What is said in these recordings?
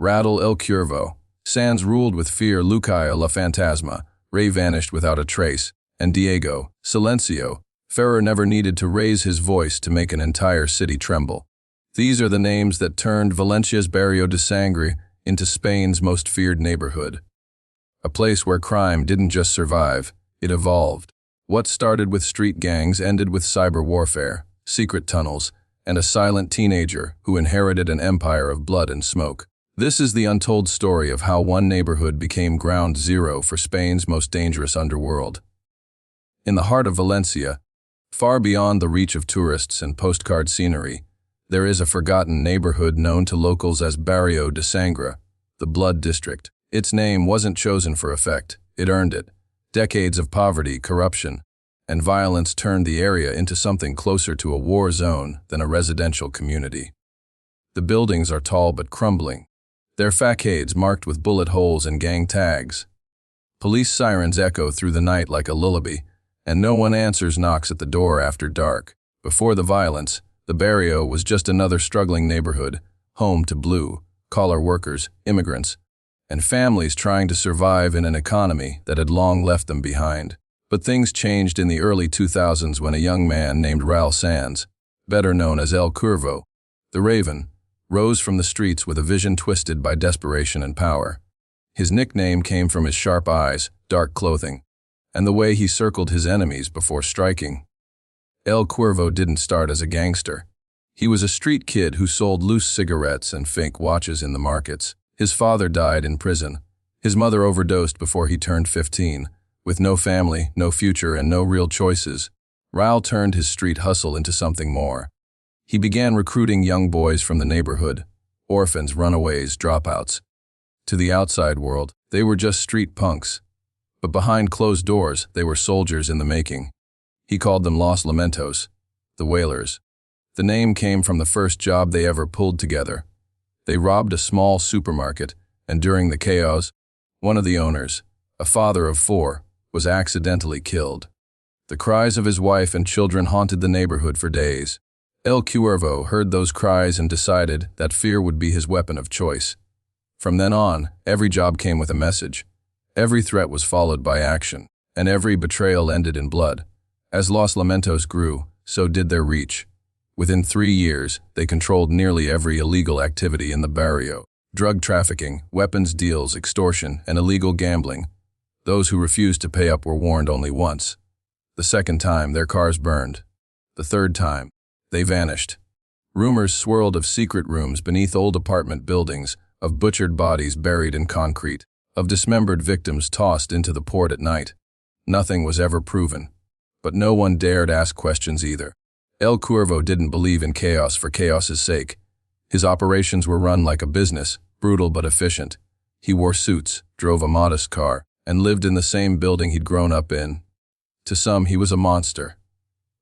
Rattle el Cuervo. Sans ruled with fear. Lucaya la Fantasma. Ray vanished without a trace. And Diego, Silencio. Ferrer never needed to raise his voice to make an entire city tremble. These are the names that turned Valencia's Barrio de Sangre into Spain's most feared neighborhood. A place where crime didn't just survive, it evolved. What started with street gangs ended with cyber warfare, secret tunnels, and a silent teenager who inherited an empire of blood and smoke. This is the untold story of how one neighborhood became ground zero for Spain's most dangerous underworld. In the heart of Valencia, far beyond the reach of tourists and postcard scenery, there is a forgotten neighborhood known to locals as Barrio de Sangre, the Blood District. Its name wasn't chosen for effect, it earned it. Decades of poverty, corruption, and violence turned the area into something closer to a war zone than a residential community. The buildings are tall but crumbling, their facades marked with bullet holes and gang tags. Police sirens echo through the night like a lullaby, and no one answers knocks at the door after dark. Before the violence, the barrio was just another struggling neighborhood, home to blue-collar workers, immigrants, and families trying to survive in an economy that had long left them behind. But things changed in the early 2000s when a young man named Raul Sanz, better known as El Cuervo, the Raven, rose from the streets with a vision twisted by desperation and power. His nickname came from his sharp eyes, dark clothing, and the way he circled his enemies before striking. El Cuervo didn't start as a gangster. He was a street kid who sold loose cigarettes and fake watches in the markets. His father died in prison. His mother overdosed before he turned 15. With no family, no future, and no real choices, Raul turned his street hustle into something more. He began recruiting young boys from the neighborhood, orphans, runaways, dropouts. To the outside world, they were just street punks. But behind closed doors, they were soldiers in the making. He called them Los Lamentos, the Whalers. The name came from the first job they ever pulled together. They robbed a small supermarket, and during the chaos, one of the owners, a father of 4, was accidentally killed. The cries of his wife and children haunted the neighborhood for days. El Cuervo heard those cries and decided that fear would be his weapon of choice. From then on, every job came with a message. Every threat was followed by action, and every betrayal ended in blood. As Los Lamentos grew, so did their reach. Within 3 years, they controlled nearly every illegal activity in the barrio. Drug trafficking, weapons deals, extortion, and illegal gambling. Those who refused to pay up were warned only once. The second time, their cars burned. The third time, they vanished. Rumors swirled of secret rooms beneath old apartment buildings, of butchered bodies buried in concrete, of dismembered victims tossed into the port at night. Nothing was ever proven, but no one dared ask questions either. El Cuervo didn't believe in chaos for chaos's sake. His operations were run like a business, brutal but efficient. He wore suits, drove a modest car, and lived in the same building he'd grown up in. To some, he was a monster.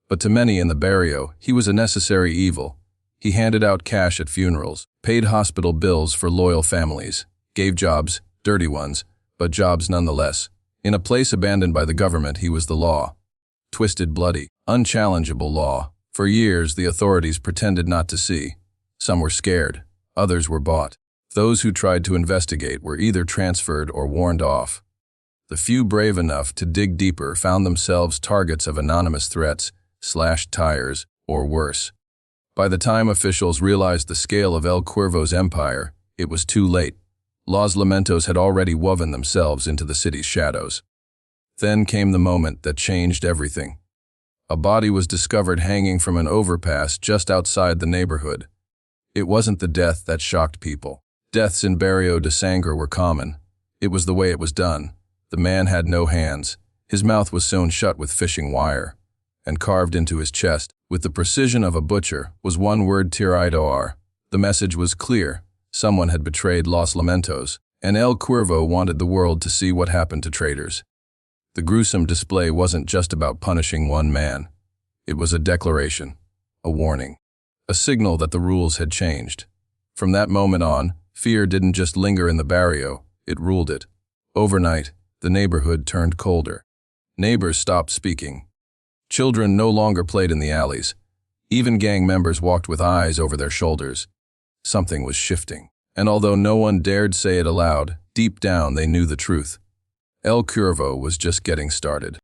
But to many in the barrio, he was a necessary evil. He handed out cash at funerals, paid hospital bills for loyal families, gave jobs, dirty ones, but jobs nonetheless. In a place abandoned by the government, he was the law. Twisted, bloody, unchallengeable law. For years, the authorities pretended not to see. Some were scared, others were bought. Those who tried to investigate were either transferred or warned off. The few brave enough to dig deeper found themselves targets of anonymous threats, slashed tires, or worse. By the time officials realized the scale of El Cuervo's empire, it was too late. Los Lamentos had already woven themselves into the city's shadows. Then came the moment that changed everything. A body was discovered hanging from an overpass just outside the neighborhood. It wasn't the death that shocked people. Deaths in Barrio de Sangre were common. It was the way it was done. The man had no hands. His mouth was sewn shut with fishing wire, and carved into his chest, with the precision of a butcher, was one word: traidor. The message was clear. Someone had betrayed Los Lamentos, and El Cuervo wanted the world to see what happened to traitors. The gruesome display wasn't just about punishing one man. It was a declaration, a warning, a signal that the rules had changed. From that moment on, fear didn't just linger in the barrio, it ruled it. Overnight, the neighborhood turned colder. Neighbors stopped speaking. Children no longer played in the alleys. Even gang members walked with eyes over their shoulders. Something was shifting, And although no one dared say it aloud, deep down they knew the truth. El Cuervo was just getting started.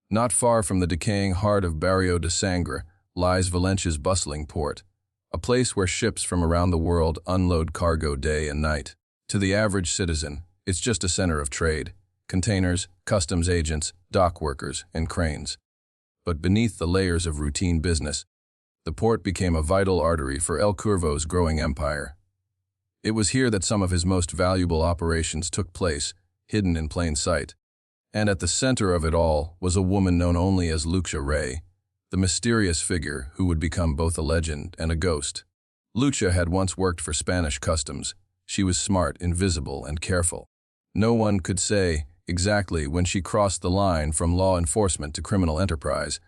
Not far from the decaying heart of Barrio de Sangre lies Valencia's bustling port, a place where ships from around the world unload cargo day and night. To the average citizen, it's just a center of trade: containers, customs agents, dock workers, and cranes. But beneath the layers of routine business, the port became a vital artery for El Cuervo's growing empire. It was here that some of his most valuable operations took place, hidden in plain sight. And at the center of it all was a woman known only as Lucia Ray, the mysterious figure who would become both a legend and a ghost. Lucia had once worked for Spanish customs. She was smart, invisible, and careful. No one could say exactly when she crossed the line from law enforcement to criminal enterprise,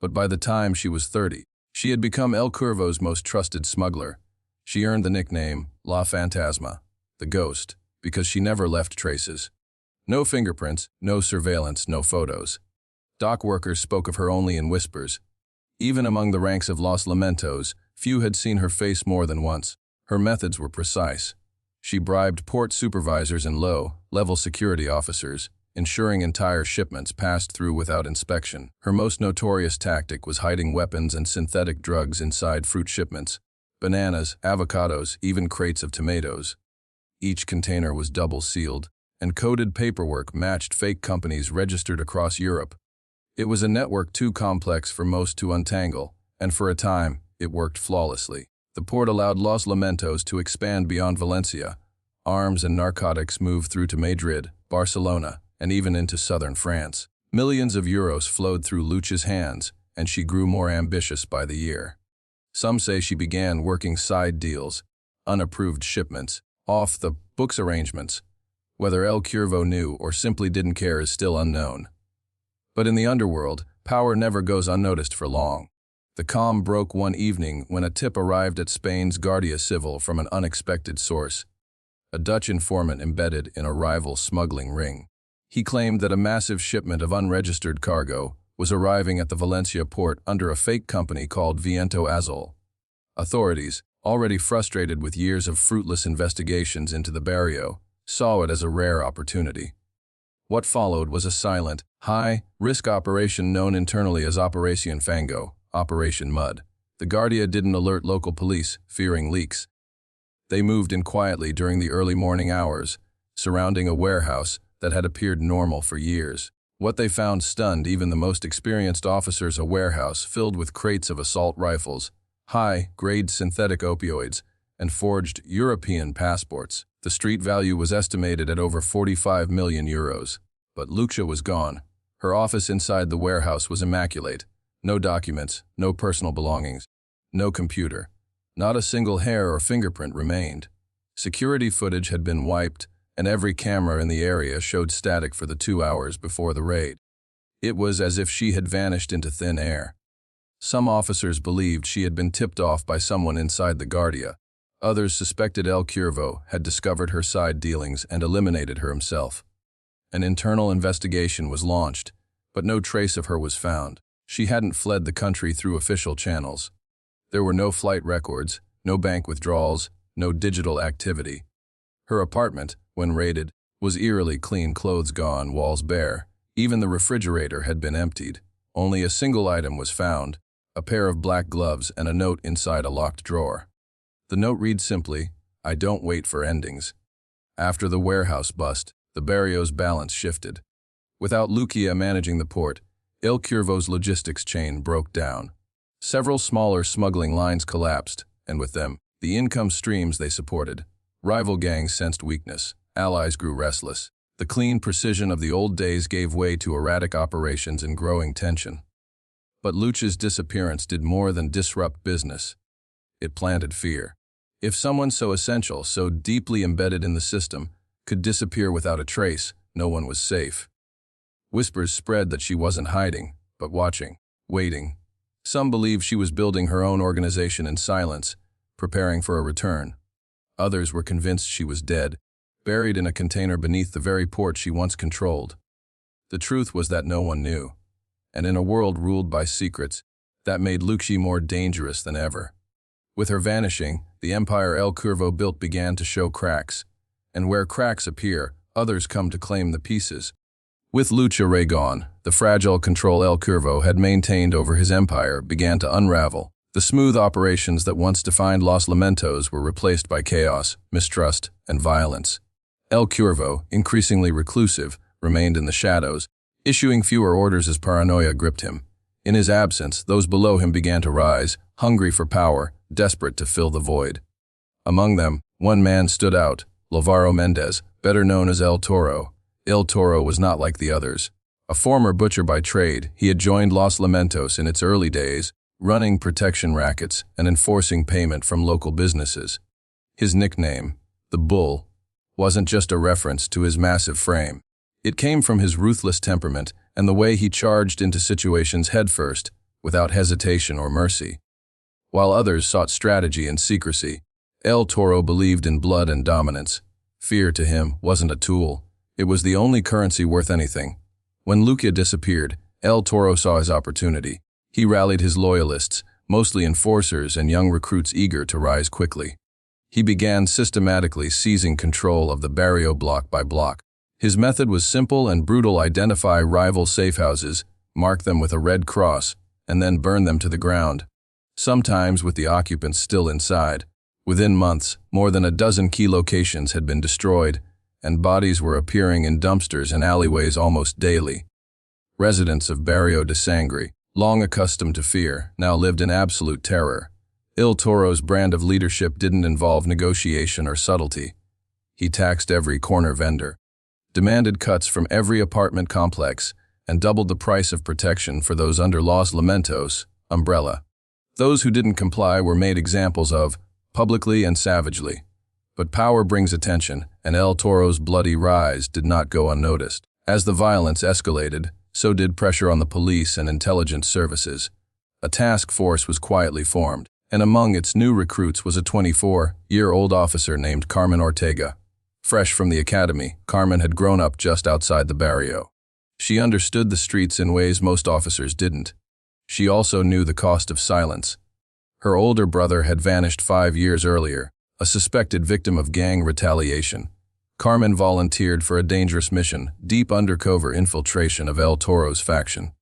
but by the time she was 30, she had become El Cuervo's most trusted smuggler. She earned the nickname La Fantasma, the ghost, because she never left traces. No fingerprints, no surveillance, no photos. Dock workers spoke of her only in whispers. Even among the ranks of Los Lamentos, few had seen her face more than once. Her methods were precise. She bribed port supervisors and low-level security officers, ensuring entire shipments passed through without inspection. Her most notorious tactic was hiding weapons and synthetic drugs inside fruit shipments: bananas, avocados, even crates of tomatoes. Each container was double-sealed, and coded paperwork matched fake companies registered across Europe. It was a network too complex for most to untangle, and for a time, it worked flawlessly. The port allowed Los Lamentos to expand beyond Valencia. Arms and narcotics moved through to Madrid, Barcelona, and even into southern France. Millions of euros flowed through Lucia's hands, and she grew more ambitious by the year. Some say she began working side deals, unapproved shipments, off-the-books arrangements. Whether El Cuervo knew or simply didn't care is still unknown. But in the underworld, power never goes unnoticed for long. The calm broke one evening when a tip arrived at Spain's Guardia Civil from an unexpected source: a Dutch informant embedded in a rival smuggling ring. He claimed that a massive shipment of unregistered cargo was arriving at the Valencia port under a fake company called Viento Azul. Authorities, already frustrated with years of fruitless investigations into the barrio, saw it as a rare opportunity. What followed was a silent, high-risk operation known internally as Operación Fango, Operation Mud. The Guardia didn't alert local police, fearing leaks. They moved in quietly during the early morning hours, surrounding a warehouse that had appeared normal for years. What they found stunned even the most experienced officers: a warehouse filled with crates of assault rifles, high-grade synthetic opioids, and forged European passports. The street value was estimated at over 45 million euros. But Lucia was gone. Her office inside the warehouse was immaculate. No documents, no personal belongings, no computer. Not a single hair or fingerprint remained. Security footage had been wiped, and every camera in the area showed static for the 2 hours before the raid. It was as if she had vanished into thin air. Some officers believed she had been tipped off by someone inside the Guardia. Others suspected El Cuervo had discovered her side dealings and eliminated her himself. An internal investigation was launched, but no trace of her was found. She hadn't fled the country through official channels. There were no flight records, no bank withdrawals, no digital activity. Her apartment, when raided, was eerily clean: clothes gone, walls bare. Even the refrigerator had been emptied. Only a single item was found: a pair of black gloves and a note inside a locked drawer. The note read simply, "I don't wait for endings." After the warehouse bust, the barrio's balance shifted. Without Lucia managing the port, El Cuervo's logistics chain broke down. Several smaller smuggling lines collapsed, and with them, the income streams they supported. Rival gangs sensed weakness. Allies grew restless. The clean precision of the old days gave way to erratic operations and growing tension. But Lucia's disappearance did more than disrupt business. It planted fear. If someone so essential, so deeply embedded in the system, could disappear without a trace, no one was safe. Whispers spread that she wasn't hiding, but watching, waiting. Some believed she was building her own organization in silence, preparing for a return. Others were convinced she was dead, buried in a container beneath the very port she once controlled. The truth was that no one knew. And in a world ruled by secrets, that made Lucia more dangerous than ever. With her vanishing, the empire El Cuervo built began to show cracks. And where cracks appear, others come to claim the pieces. With Lucha Rey gone, the fragile control El Cuervo had maintained over his empire began to unravel. The smooth operations that once defined Los Lamentos were replaced by chaos, mistrust, and violence. El Cuervo, increasingly reclusive, remained in the shadows, issuing fewer orders as paranoia gripped him. In his absence, those below him began to rise, hungry for power, desperate to fill the void. Among them, one man stood out, Lovario Mendez, better known as El Toro. El Toro was not like the others. A former butcher by trade, he had joined Los Lamentos in its early days, running protection rackets and enforcing payment from local businesses. His nickname, the Bull, wasn't just a reference to his massive frame. It came from his ruthless temperament and the way he charged into situations headfirst, without hesitation or mercy. While others sought strategy and secrecy, El Toro believed in blood and dominance. Fear to him wasn't a tool. It was the only currency worth anything. When Lucia disappeared, El Toro saw his opportunity. He rallied his loyalists, mostly enforcers and young recruits eager to rise quickly. He began systematically seizing control of the barrio block by block. His method was simple and brutal: identify rival safehouses, mark them with a red cross, and then burn them to the ground, sometimes with the occupants still inside. Within months, more than a dozen key locations had been destroyed, and bodies were appearing in dumpsters and alleyways almost daily. Residents of Barrio de Sangre, long accustomed to fear, now lived in absolute terror. El Toro's brand of leadership didn't involve negotiation or subtlety. He taxed every corner vendor, demanded cuts from every apartment complex, and doubled the price of protection for those under Los Lamentos umbrella. Those who didn't comply were made examples of, publicly and savagely. But power brings attention, and El Toro's bloody rise did not go unnoticed. As the violence escalated, so did pressure on the police and intelligence services. A task force was quietly formed, and among its new recruits was a 24-year-old officer named Carmen Ortega. Fresh from the academy, Carmen had grown up just outside the barrio. She understood the streets in ways most officers didn't. She also knew the cost of silence. Her older brother had vanished 5 years earlier, a suspected victim of gang retaliation. Carmen volunteered for a dangerous mission, deep undercover infiltration of El Toro's faction.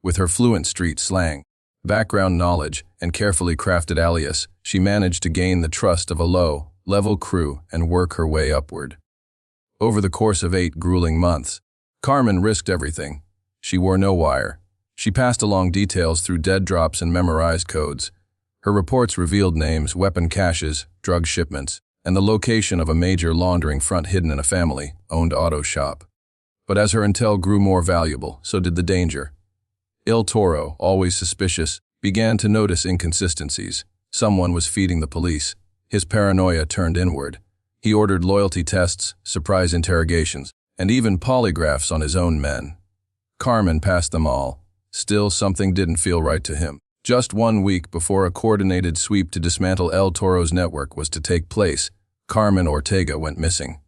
With her fluent street slang, background knowledge, and carefully crafted alias, she managed to gain the trust of a low-level crew and work her way upward. Over the course of 8 grueling months, Carmen risked everything. She wore no wire. She passed along details through dead drops and memorized codes. Her reports revealed names, weapon caches, drug shipments, and the location of a major laundering front hidden in a family-owned auto shop. But as her intel grew more valuable, so did the danger. El Toro, always suspicious, began to notice inconsistencies. Someone was feeding the police. His paranoia turned inward. He ordered loyalty tests, surprise interrogations, and even polygraphs on his own men. Carmen passed them all. Still, something didn't feel right to him. Just 1 week before a coordinated sweep to dismantle El Toro's network was to take place, Carmen Ortega went missing.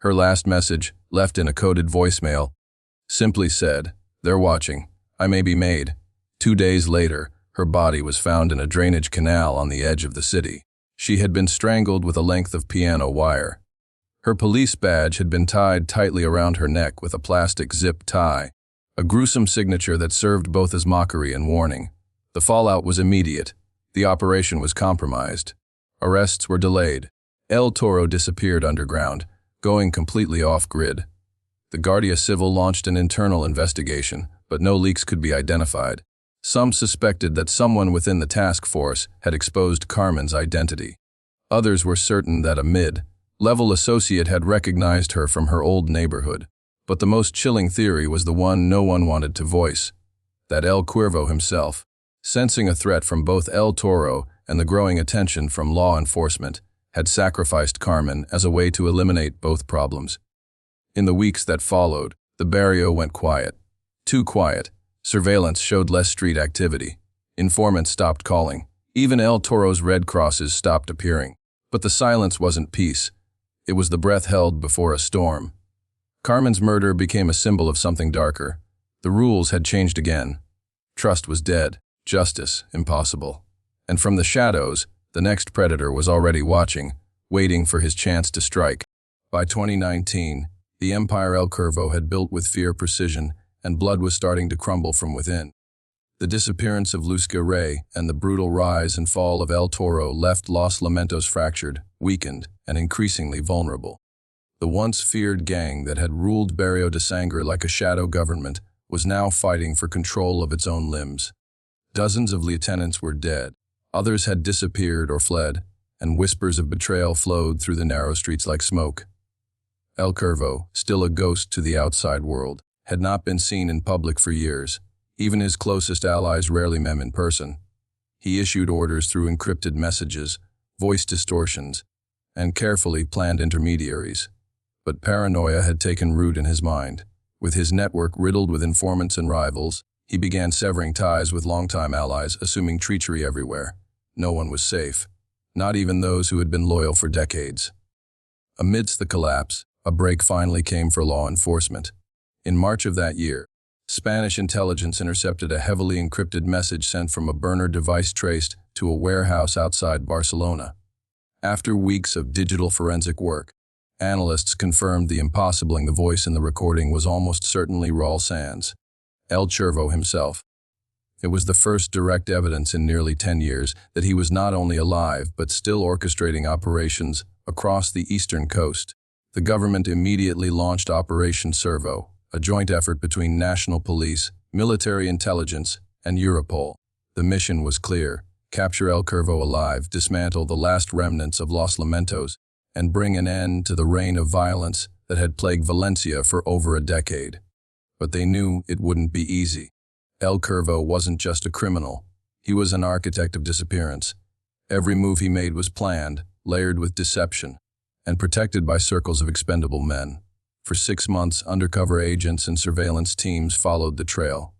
Her last message, left in a coded voicemail, simply said, "They're watching. I may be made." 2 days later, her body was found in a drainage canal on the edge of the city. She had been strangled with a length of piano wire. Her police badge had been tied tightly around her neck with a plastic zip tie, a gruesome signature that served both as mockery and warning. The fallout was immediate. The operation was compromised. Arrests were delayed. El Toro disappeared underground, going completely off-grid. The Guardia Civil launched an internal investigation, but no leaks could be identified. Some suspected that someone within the task force had exposed Carmen's identity. Others were certain that a mid-level associate had recognized her from her old neighborhood. But the most chilling theory was the one no one wanted to voice, that El Cuervo himself, sensing a threat from both El Toro and the growing attention from law enforcement, had sacrificed Carmen as a way to eliminate both problems. In the weeks that followed, the barrio went quiet. Too quiet. Surveillance showed less street activity. Informants stopped calling. Even El Toro's red crosses stopped appearing. But the silence wasn't peace. It was the breath held before a storm. Carmen's murder became a symbol of something darker. The rules had changed again. Trust was dead. Justice impossible. And from the shadows, The next predator was already watching, waiting for his chance to strike. By 2019, the empire El Cuervo had built with fear precision, and blood was starting to crumble from within. The disappearance of Luz Rey and the brutal rise and fall of El Toro left Los Lamentos fractured, weakened, and increasingly vulnerable. The once feared gang that had ruled Barrio de Sangre like a shadow government was now fighting for control of its own limbs. Dozens of lieutenants were dead, others had disappeared or fled, and whispers of betrayal flowed through the narrow streets like smoke. El Cuervo, still a ghost to the outside world, had not been seen in public for years. Even his closest allies rarely met him in person. He issued orders through encrypted messages, voice distortions, and carefully planned intermediaries. But paranoia had taken root in his mind. With his network riddled with informants and rivals, he began severing ties with longtime allies, assuming treachery everywhere. No one was safe, not even those who had been loyal for decades. Amidst the collapse, a break finally came for law enforcement. In March of that year, Spanish intelligence intercepted a heavily encrypted message sent from a burner device traced to a warehouse outside Barcelona. After weeks of digital forensic work, analysts confirmed the impossibling. The voice in the recording was almost certainly Raul Sanz, El Cuervo himself. It was the first direct evidence in nearly 10 years that he was not only alive but still orchestrating operations across the eastern coast. The government immediately launched Operation Servo, a joint effort between national police, military intelligence, and Europol. The mission was clear: capture El Cuervo alive, dismantle the last remnants of Los Lamentos, and bring an end to the reign of violence that had plagued Valencia for over a decade. But they knew it wouldn't be easy. El Cuervo wasn't just a criminal. He was an architect of disappearance. Every move he made was planned, layered with deception, and protected by circles of expendable men. For 6 months, undercover agents and surveillance teams followed the trail.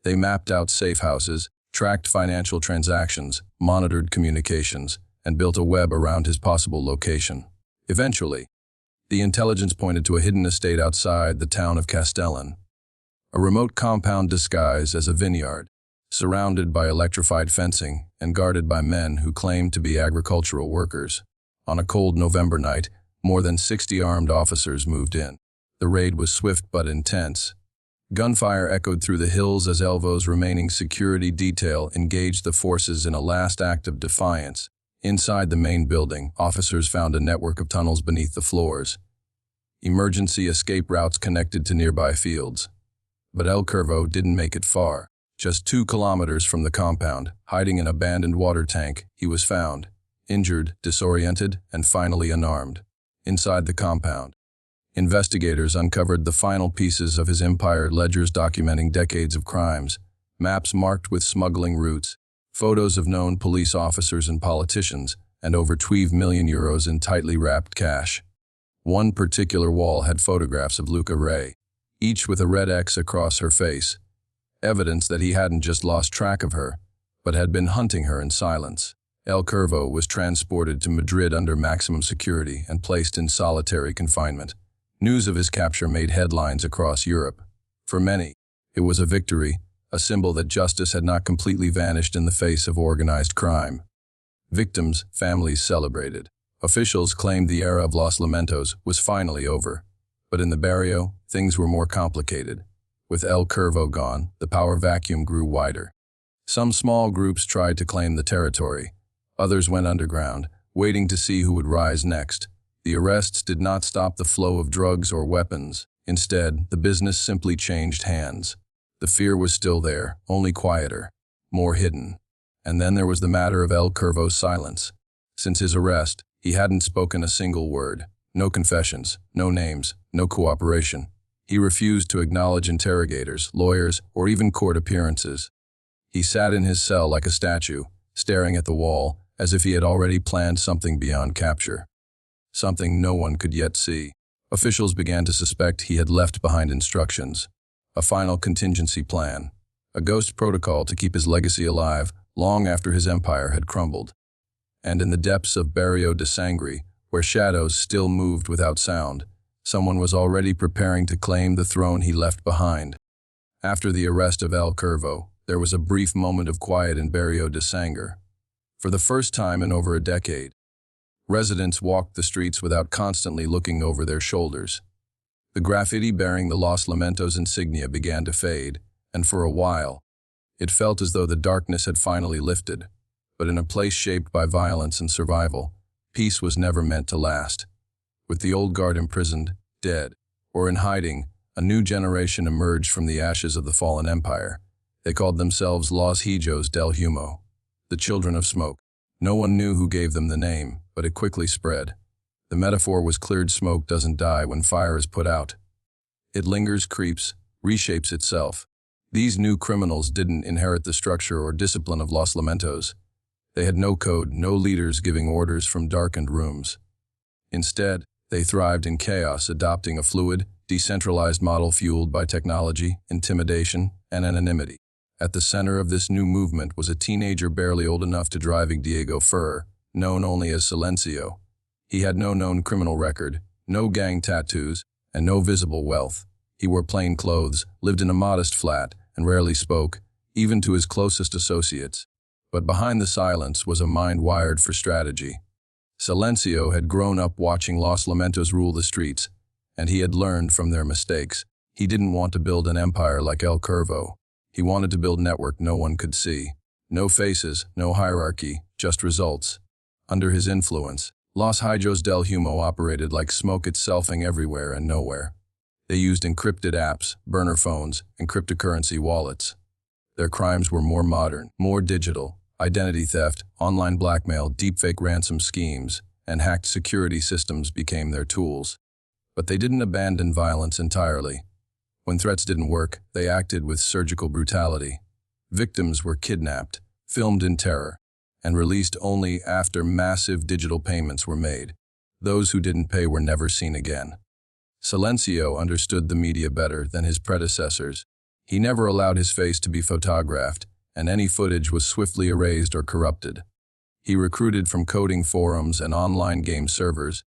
They mapped out safe houses, tracked financial transactions, monitored communications, and built a web around his possible location. Eventually, the intelligence pointed to a hidden estate outside the town of Castellan, a remote compound disguised as a vineyard, surrounded by electrified fencing and guarded by men who claimed to be agricultural workers. On a cold November night, more than 60 armed officers moved in. The raid was swift but intense. Gunfire echoed through the hills as Elvo's remaining security detail engaged the forces in a last act of defiance. Inside the main building, officers found a network of tunnels beneath the floors. Emergency escape routes connected to nearby fields. But El Cuervo didn't make it far. Just 2 kilometers from the compound, hiding in an abandoned water tank, he was found, injured, disoriented, and finally unarmed. Inside the compound, investigators uncovered the final pieces of his empire: ledgers documenting decades of crimes, maps marked with smuggling routes, photos of known police officers and politicians, and over 12 million euros in tightly wrapped cash. One particular wall had photographs of Luz Rey, each with a red X across her face, evidence that he hadn't just lost track of her, but had been hunting her in silence. El Cuervo was transported to Madrid under maximum security and placed in solitary confinement. News of his capture made headlines across Europe. For many, it was a victory, a symbol that justice had not completely vanished in the face of organized crime. Victims' families celebrated. Officials claimed the era of Los Lamentos was finally over. But in the barrio, things were more complicated. With El Cuervo gone, the power vacuum grew wider. Some small groups tried to claim the territory. Others went underground, waiting to see who would rise next. The arrests did not stop the flow of drugs or weapons. Instead, the business simply changed hands. The fear was still there, only quieter, more hidden. And then there was the matter of El Cuervo's silence. Since his arrest, he hadn't spoken a single word. No confessions, no names, no cooperation. He refused to acknowledge interrogators, lawyers, or even court appearances. He sat in his cell like a statue, staring at the wall, as if he had already planned something beyond capture. Something no one could yet see. Officials began to suspect he had left behind instructions, a final contingency plan, a ghost protocol to keep his legacy alive long after his empire had crumbled. And in the depths of Barrio de Sangre, where shadows still moved without sound, someone was already preparing to claim the throne he left behind. After the arrest of El Cuervo, there was a brief moment of quiet in Barrio de Sangre. For the first time in over a decade, residents walked the streets without constantly looking over their shoulders. The graffiti bearing the Los Lamentos insignia began to fade, and for a while, it felt as though the darkness had finally lifted. But in a place shaped by violence and survival, peace was never meant to last. With the old guard imprisoned, dead, or in hiding, a new generation emerged from the ashes of the fallen empire. They called themselves Los Hijos del Humo, the children of smoke. No one knew who gave them the name, but it quickly spread. The metaphor was cleared smoke doesn't die when fire is put out. It lingers, creeps, reshapes itself. These new criminals didn't inherit the structure or discipline of Los Lamentos. They had no code, no leaders giving orders from darkened rooms. Instead, they thrived in chaos, adopting a fluid, decentralized model fueled by technology, intimidation, and anonymity. At the center of this new movement was a teenager barely old enough to drive Diego Ferrer, known only as Silencio. He had no known criminal record, no gang tattoos, and no visible wealth. He wore plain clothes, lived in a modest flat, and rarely spoke, even to his closest associates. But behind the silence was a mind wired for strategy. Silencio had grown up watching Los Lamentos rule the streets, and he had learned from their mistakes. He didn't want to build an empire like El Cuervo. He wanted to build a network no one could see. No faces, no hierarchy, just results. Under his influence, Los Hijos del Humo operated like smoke itselfing everywhere and nowhere. They used encrypted apps, burner phones, and cryptocurrency wallets. Their crimes were more modern, more digital. Identity theft, online blackmail, deepfake ransom schemes, and hacked security systems became their tools. But they didn't abandon violence entirely. When threats didn't work, they acted with surgical brutality. Victims were kidnapped, filmed in terror, and released only after massive digital payments were made. Those who didn't pay were never seen again. Silencio understood the media better than his predecessors. He never allowed his face to be photographed, and any footage was swiftly erased or corrupted. He recruited from coding forums and online game servers,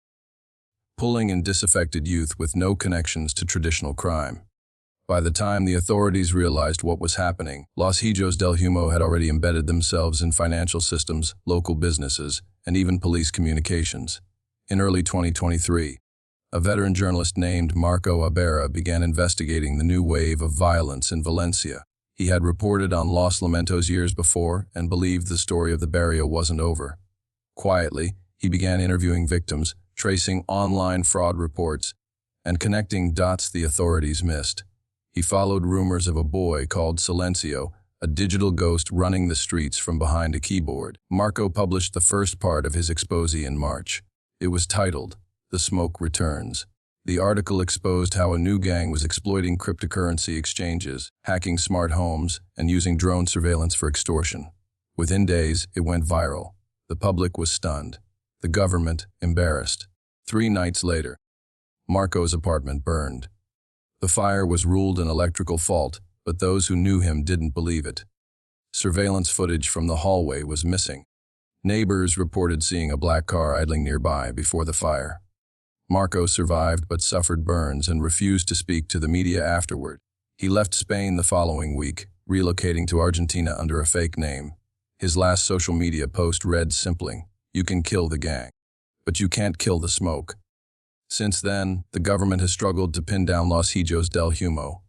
pulling in disaffected youth with no connections to traditional crime. By the time the authorities realized what was happening, Los Hijos del Humo had already embedded themselves in financial systems, local businesses, and even police communications. In early 2023, a veteran journalist named Marco Abera began investigating the new wave of violence in Valencia. He had reported on Los Lamentos years before and believed the story of the barrio wasn't over. Quietly, he began interviewing victims, tracing online fraud reports, and connecting dots the authorities missed. He followed rumors of a boy called Silencio, a digital ghost running the streets from behind a keyboard. Marco published the first part of his exposé in March. It was titled, "The Smoke Returns." The article exposed how a new gang was exploiting cryptocurrency exchanges, hacking smart homes, and using drone surveillance for extortion. Within days, it went viral. The public was stunned. The government, embarrassed. 3 nights later, Marco's apartment burned. The fire was ruled an electrical fault, but those who knew him didn't believe it. Surveillance footage from the hallway was missing. Neighbors reported seeing a black car idling nearby before the fire. Marco survived but suffered burns and refused to speak to the media afterward. He left Spain the following week, relocating to Argentina under a fake name. His last social media post read simply, "You can kill the gang, but you can't kill the smoke." Since then, the government has struggled to pin down Los Hijos del Humo.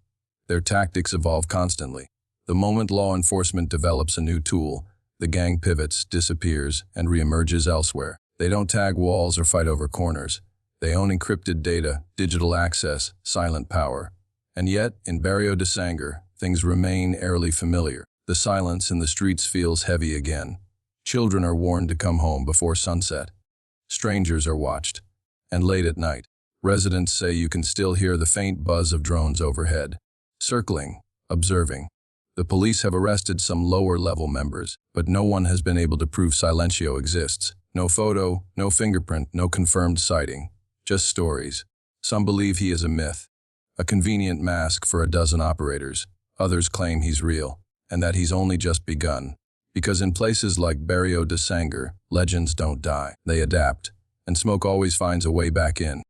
Their tactics evolve constantly. The moment law enforcement develops a new tool, the gang pivots, disappears, and reemerges elsewhere. They don't tag walls or fight over corners. They own encrypted data, digital access, silent power. And yet, in Barrio de Sangre, things remain eerily familiar. The silence in the streets feels heavy again. Children are warned to come home before sunset. Strangers are watched. And late at night, residents say you can still hear the faint buzz of drones overhead, circling, observing. The police have arrested some lower-level members, but no one has been able to prove Silencio exists. No photo, no fingerprint, no confirmed sighting. Just stories. Some believe he is a myth, a convenient mask for a dozen operators. Others claim he's real, and that he's only just begun. Because in places like Barrio de Sangre, legends don't die, they adapt, and smoke always finds a way back in.